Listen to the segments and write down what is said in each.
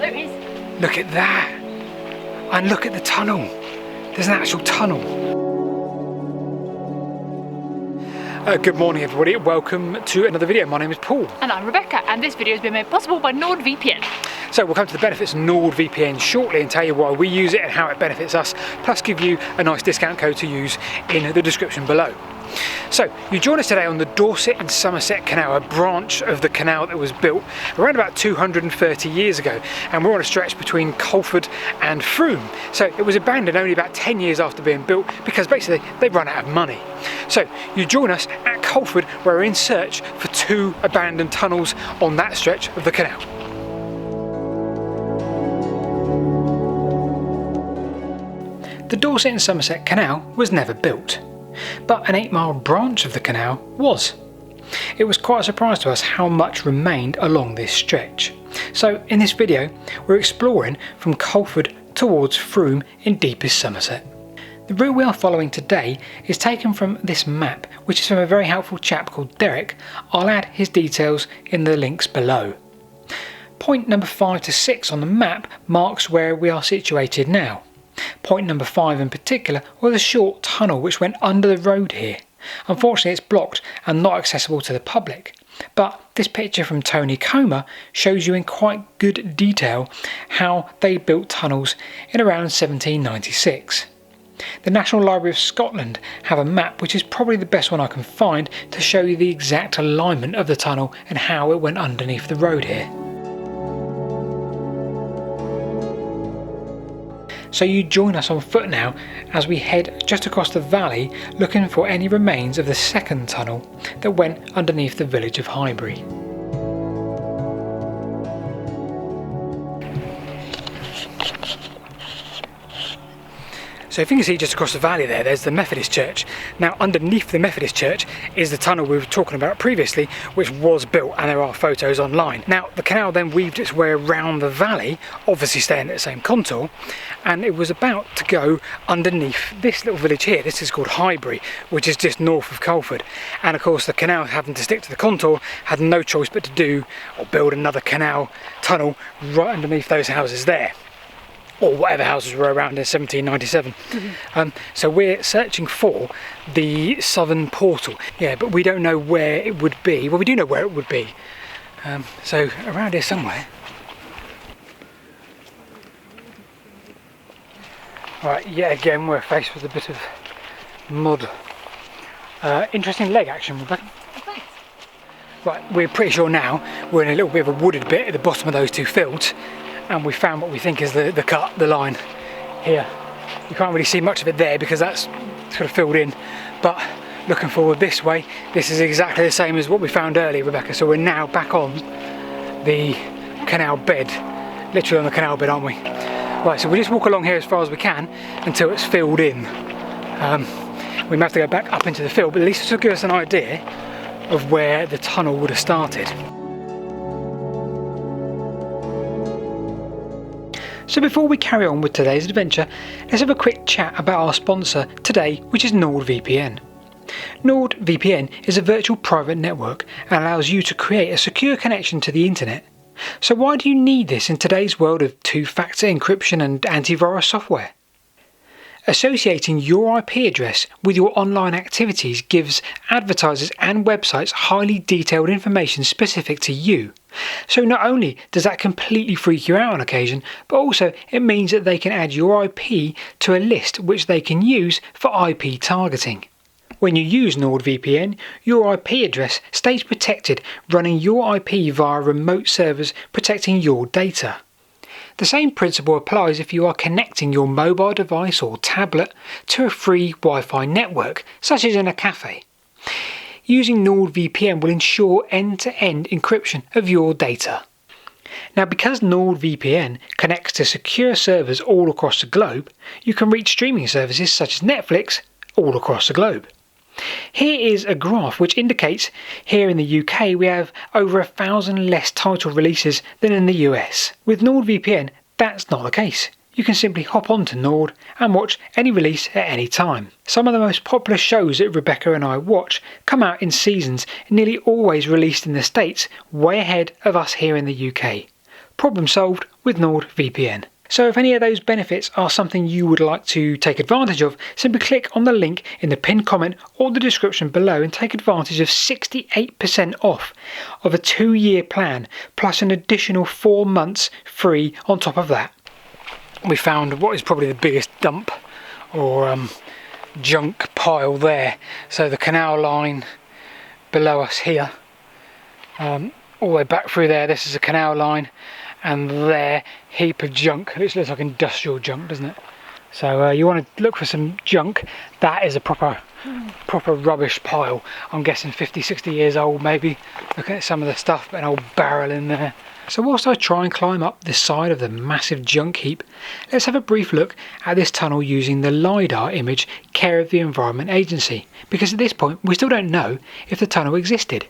There it is. Look at that. And look at the tunnel. There's an actual tunnel. Good morning everybody, welcome to another video. My name is Paul. And I'm Rebecca, and this video has been made possible by NordVPN. So we'll come to the benefits of NordVPN shortly and tell you why we use it and how it benefits us, plus give you a nice discount code to use in the description below. So you join us today on the Dorset and Somerset Canal, a branch of the canal that was built around about 230 years ago, and we're on a stretch between Colford and Frome. So it was abandoned only about 10 years after being built because basically they've run out of money. So you join us at Colford, where we're in search for 2 abandoned tunnels on that stretch of the canal. The Dorset and Somerset Canal was never built, but an 8-mile branch of the canal was. It was quite a surprise to us how much remained along this stretch. So in this video we're exploring from Colford towards Frome in deepest Somerset. The route we are following today is taken from this map, which is from a very helpful chap called Derek. I'll add his details in the links below. Point number 5 to 6 on the map marks where we are situated now. Point number 5 in particular was a short tunnel which went under the road here. Unfortunately it's blocked and not accessible to the public, but this picture from Tony Comer shows you in quite good detail how they built tunnels in around 1796. The National Library of Scotland have a map which is probably the best one I can find to show you the exact alignment of the tunnel and how it went underneath the road here. So you join us on foot now as we head just across the valley looking for any remains of the second tunnel that went underneath the village of Highbury. So if you can see just across the valley there's the Methodist Church. Now underneath the Methodist Church is the tunnel we were talking about previously, which was built, and there are photos online. Now the canal then weaved its way around the valley, obviously staying at the same contour, and it was about to go underneath this little village here. This is called Highbury, which is just north of Colford. And of course the canal, having to stick to the contour, had no choice but to do or build another canal tunnel right underneath those houses there, or whatever houses were around in 1797. So we're searching for the southern portal. Yeah, but we don't know where it would be. Well, we do know where it would be. So around here somewhere. Right, yet again we're faced with a bit of mud. Interesting leg action, Rebecca. Right, we're pretty sure now we're in a little bit of a wooded bit at the bottom of those 2 fields. And we found what we think is the line here. You can't really see much of it there because that's sort of filled in, but looking forward this way, this is exactly the same as what we found earlier, Rebecca. So we're now back on the canal bed, literally on the canal bed, aren't we? Right, so we just walk along here as far as we can until it's filled in. We may have to go back up into the field, but at least it will give us an idea of where the tunnel would have started. So before we carry on with today's adventure, let's have a quick chat about our sponsor today, which is NordVPN. NordVPN is a virtual private network and allows you to create a secure connection to the internet. So why do you need this in today's world of 2-factor encryption and antivirus software? Associating your IP address with your online activities gives advertisers and websites highly detailed information specific to you. So not only does that completely freak you out on occasion, but also it means that they can add your IP to a list which they can use for IP targeting. When you use NordVPN, your IP address stays protected, running your IP via remote servers protecting your data. The same principle applies if you are connecting your mobile device or tablet to a free Wi-Fi network, such as in a cafe. Using NordVPN will ensure end-to-end encryption of your data. Now, because NordVPN connects to secure servers all across the globe, you can reach streaming services such as Netflix all across the globe. Here is a graph which indicates here in the UK we have over 1,000 less title releases than in the US. With NordVPN, that's not the case. You can simply hop onto Nord and watch any release at any time. Some of the most popular shows that Rebecca and I watch come out in seasons and nearly always released in the States, way ahead of us here in the UK. Problem solved with NordVPN. So if any of those benefits are something you would like to take advantage of, simply click on the link in the pinned comment or the description below and take advantage of 68% off of a 2-year plan plus an additional 4 months free on top of that. We found what is probably the biggest dump or junk pile there. So the canal line below us here, all the way back through there, this is a canal line, and there, heap of junk, which looks like industrial junk, doesn't it? So you want to look for some junk. That is a proper rubbish pile. I'm guessing 50, 60 years old maybe. Looking at some of the stuff, an old barrel in there. So whilst I try and climb up this side of the massive junk heap, let's have a brief look at this tunnel using the LiDAR image Care of the Environment Agency, because at this point we still don't know if the tunnel existed.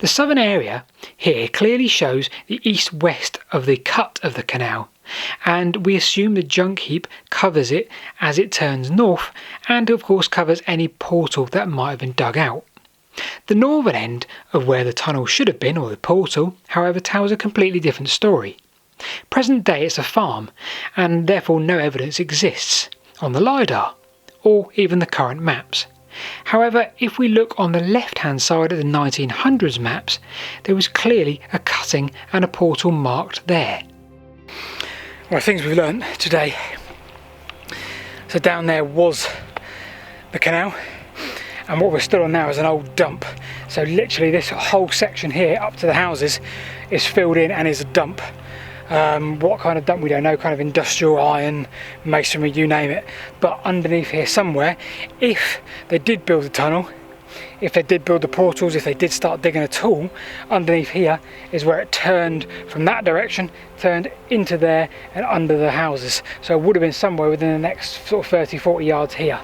The southern area here clearly shows the east-west of the cut of the canal, and we assume the junk heap covers it as it turns north, and of course covers any portal that might have been dug out. The northern end of where the tunnel should have been, or the portal, however, tells a completely different story. Present day it's a farm, and therefore no evidence exists on the LiDAR, or even the current maps. However, if we look on the left-hand side of the 1900s maps, there was clearly a cutting and a portal marked there. Well, things we've learnt today. So down there was the canal, and what we're still on now is an old dump. So literally this whole section here up to the houses is filled in and is a dump. What kind of dump we don't know, kind of industrial iron, masonry, you name it. But underneath here somewhere, if they did build the tunnel, if they did build the portals, if they did start digging at all, underneath here is where it turned from that direction, turned into there and under the houses. So it would have been somewhere within the next sort of 30, 40 yards here.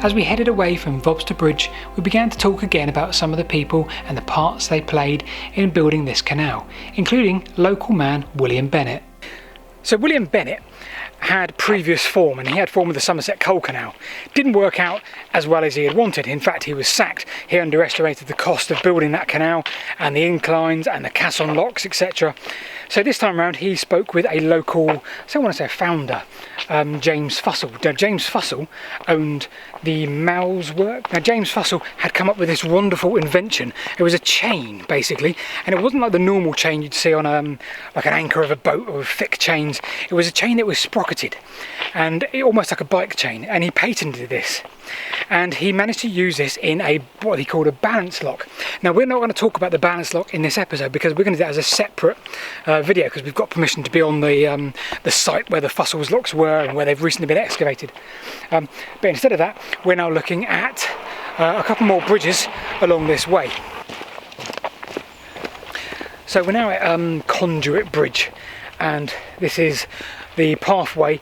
As we headed away from Vobster Bridge, we began to talk again about some of the people and the parts they played in building this canal, including local man William Bennett. So William Bennett had previous form, and he had form of the Somerset Coal Canal. Didn't work out as well as he had wanted. In fact, he was sacked. He underestimated the cost of building that canal and the inclines and the caisson locks, etc. So this time around he spoke with a local, I want to say a founder, James Fussell. Now, James Fussell owned the Mowles work. Now James Fussell had come up with this wonderful invention. It was a chain basically, and it wasn't like the normal chain you'd see on like an anchor of a boat or thick chains. It was a chain that was sprocketed and almost like a bike chain, and he patented this. And he managed to use this in what he called a balance lock. Now we're not going to talk about the balance lock in this episode because we're going to do that as a separate video, because we've got permission to be on the site where the Fussell's locks were and where they've recently been excavated. But instead of that, we're now looking at a couple more bridges along this way. So we're now at Conduit Bridge, and this is the pathway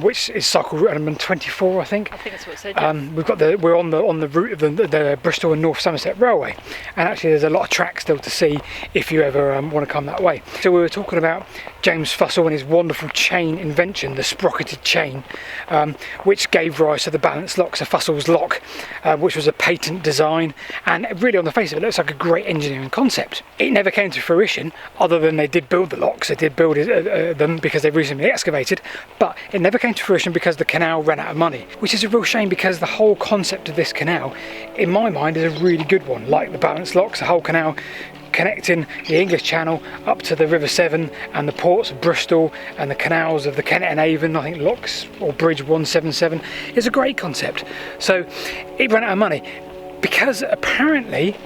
which is cycle route number 24, I think. I think that's what it said. Yeah. We're on the route of the Bristol and North Somerset Railway, and actually there's a lot of tracks still to see if you ever want to come that way. So we were talking about James Fussell and his wonderful chain invention, the sprocketed chain, which gave rise to the balance lock, so Fussell's lock, which was a patent design, and really on the face of it looks like a great engineering concept. It never came to fruition, other than they did build the locks. They did build them because they've recently been excavated, but it never came to fruition because the canal ran out of money, which is a real shame, because the whole concept of this canal in my mind is a really good one. Like the balance locks, the whole canal connecting the English Channel up to the River Severn and the ports of Bristol and the canals of the Kennet and Avon, I think locks or Bridge 177, is a great concept. So it ran out of money because apparently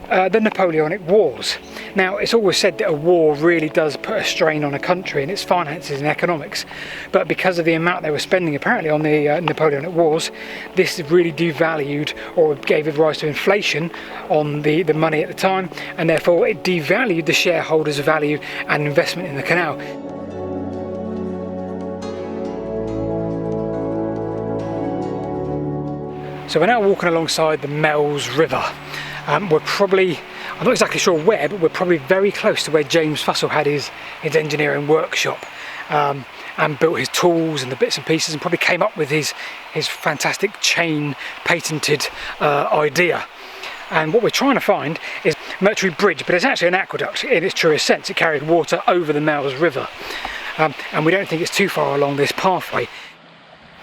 the Napoleonic Wars. Now, it's always said that a war really does put a strain on a country and its finances and economics, but because of the amount they were spending apparently on the Napoleonic Wars, this really devalued or gave rise to inflation on the money at the time, and therefore it devalued the shareholders' value and investment in the canal. So we're now walking alongside the Mells River. We're probably, I'm not exactly sure where, but we're probably very close to where James Fussell had his engineering workshop and built his tools and the bits and pieces, and probably came up with his fantastic chain patented idea. And what we're trying to find is Mercury Bridge, but it's actually an aqueduct in its truest sense. It carried water over the Mells River, and we don't think it's too far along this pathway.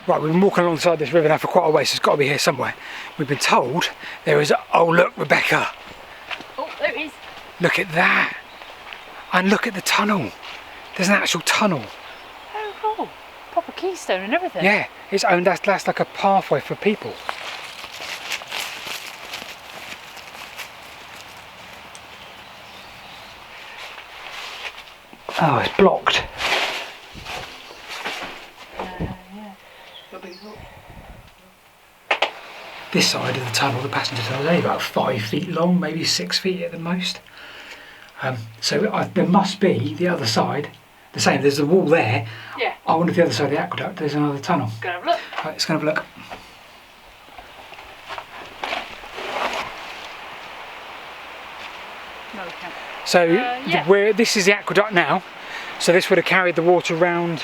Right, we've been walking alongside this river now for quite a way, so it's got to be here somewhere. We've been told there is, oh look, Rebecca. Oh, there it is. Look at that. And look at the tunnel. There's an actual tunnel. Oh, cool. Proper keystone and everything. Yeah, it's owned, that's like a pathway for people. Oh, it's blocked. This side of the tunnel, the passenger tunnel, is only about 5 feet long, maybe 6 feet at the most. So there must be the other side, the same. There's a wall there. Yeah. I wonder if the other side of the aqueduct there's another tunnel. Go and have a look. Right, let's go and have a look. No, we can't. So yeah. this is the aqueduct now. So this would have carried the water round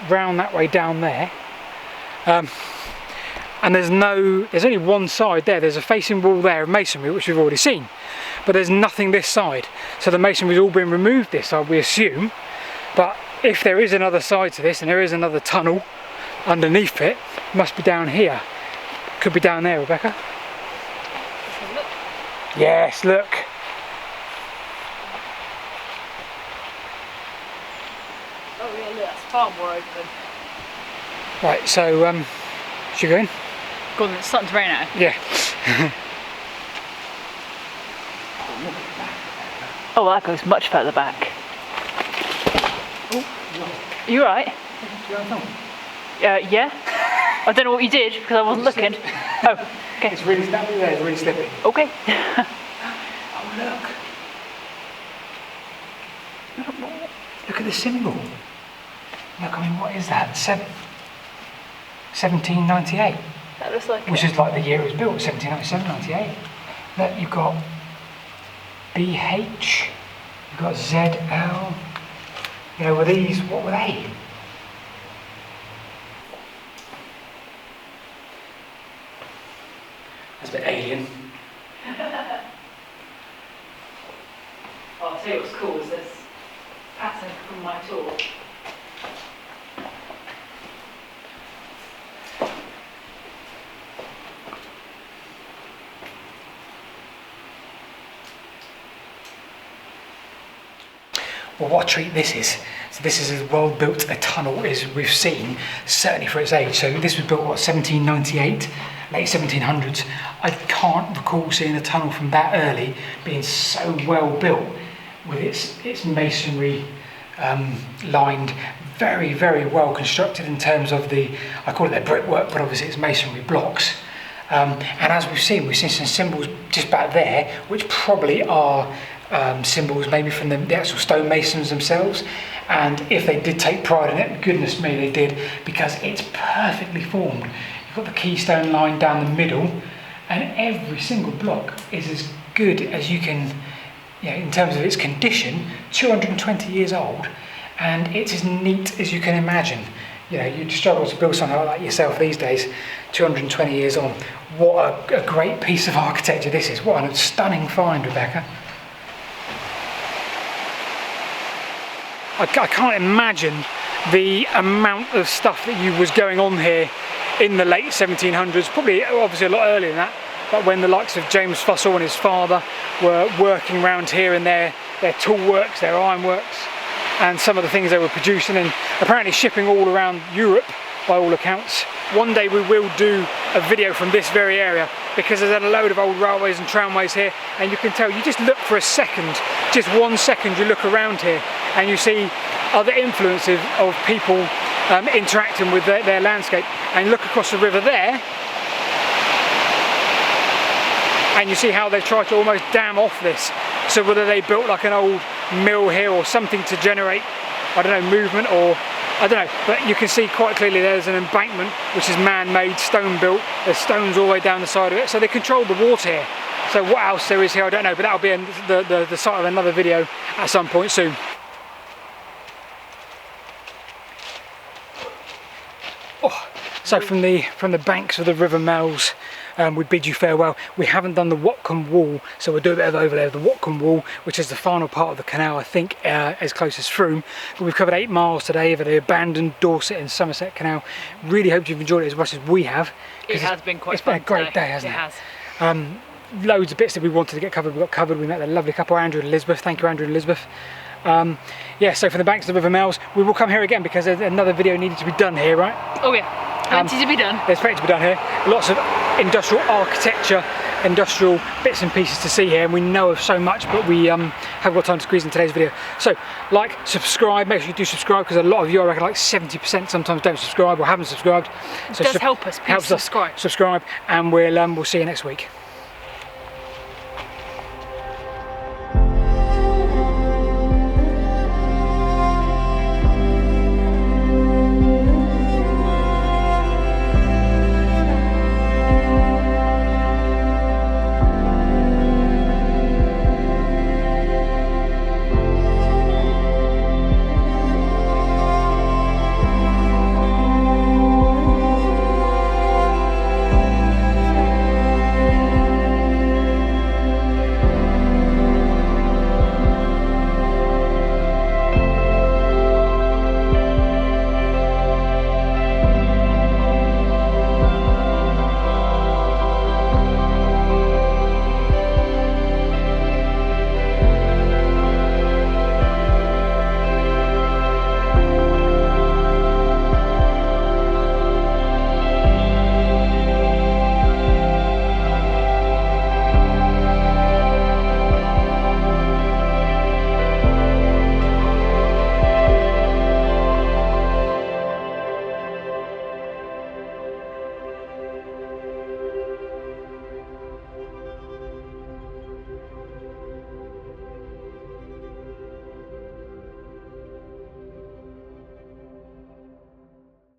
that way down there. And there's only one side there. There's a facing wall there of masonry, which we've already seen, but there's nothing this side. So the masonry's all been removed this side, we assume. But if there is another side to this, and there is another tunnel underneath it, it must be down here. Could be down there, Rebecca. Let's have a look. Yes, look. Oh yeah, look, that's far more open. Right, so should we go in? Go on, it's starting to rain out. Yeah. Oh, that goes much further back. Oh, you alright? Yeah. I don't know what you did because I wasn't looking. Oh, okay. It's really, that there is really slippery. Okay. Oh look. Look at the symbol. Look, I mean, what is that? 1798. That looks like Which is like the year it was built, 1797, 98. Look, you've got BH, you've got ZL. You know, were these, what were they? That's a bit alien. Oh, I'll tell you what's cool is this pattern from my tour. Well, what a treat this is. So this is as well built a tunnel as we've seen, certainly for its age. So this was built, what, 1798, late 1700s. I can't recall seeing a tunnel from that early being so well built with its masonry lined, very, very well constructed in terms of I call it their brickwork, but obviously it's masonry blocks. And as we've seen some symbols just back there, which probably are symbols maybe from the actual stonemasons themselves, and if they did take pride in it, goodness me they did, because it's perfectly formed. You've got the keystone line down the middle, and every single block is as good as you can, you know, in terms of its condition. 220 years old, and it's as neat as you can imagine. You know, you'd struggle to build something like that yourself these days, 220 years on. What a great piece of architecture this is. What a stunning find, Rebecca. I can't imagine the amount of stuff that was going on here in the late 1700s, probably obviously a lot earlier than that, but when the likes of James Fussell and his father were working around here in their tool works, their ironworks, and some of the things they were producing and apparently shipping all around Europe by all accounts. One day we will do a video from this very area, because there's a load of old railways and tramways here, and you can tell, you just look for a second, just 1 second you look around here and you see other influences of people interacting with their landscape, and look across the river there and you see how they've tried to almost dam off this. So whether they built like an old mill here or something to generate, I don't know, movement or I don't know, but you can see quite clearly there's an embankment which is man-made, stone-built. There's stones all the way down the side of it, so they control the water here. So what else there is here, I don't know, but that'll be the site of another video at some point soon. Oh, so from the banks of the River Mells, we bid you farewell. We haven't done the Watcombe Wall, so we'll do a bit of overlay of the Watcombe Wall, which is the final part of the canal, I think, as close as Frome. But we've covered 8 miles today of the abandoned Dorset and Somerset Canal. Really hope you've enjoyed it as much as we have. It has been quite fun. It's been a great day, hasn't it? It has. Loads of bits that we wanted to get covered, we got covered. We met the lovely couple, Andrew and Elizabeth. Thank you, Andrew and Elizabeth. Yeah, so from the banks of the River Mells, we will come here again because there's another video needed to be done here, right? Oh yeah. Plenty to be done. There's plenty to be done here. Lots of industrial architecture, industrial bits and pieces to see here, and we know of so much, but we haven't got time to squeeze in today's video. So, like, subscribe, make sure you do subscribe, because a lot of you, I reckon like 70% sometimes don't subscribe or haven't subscribed. So it does help us, please subscribe. Subscribe, and we'll see you next week.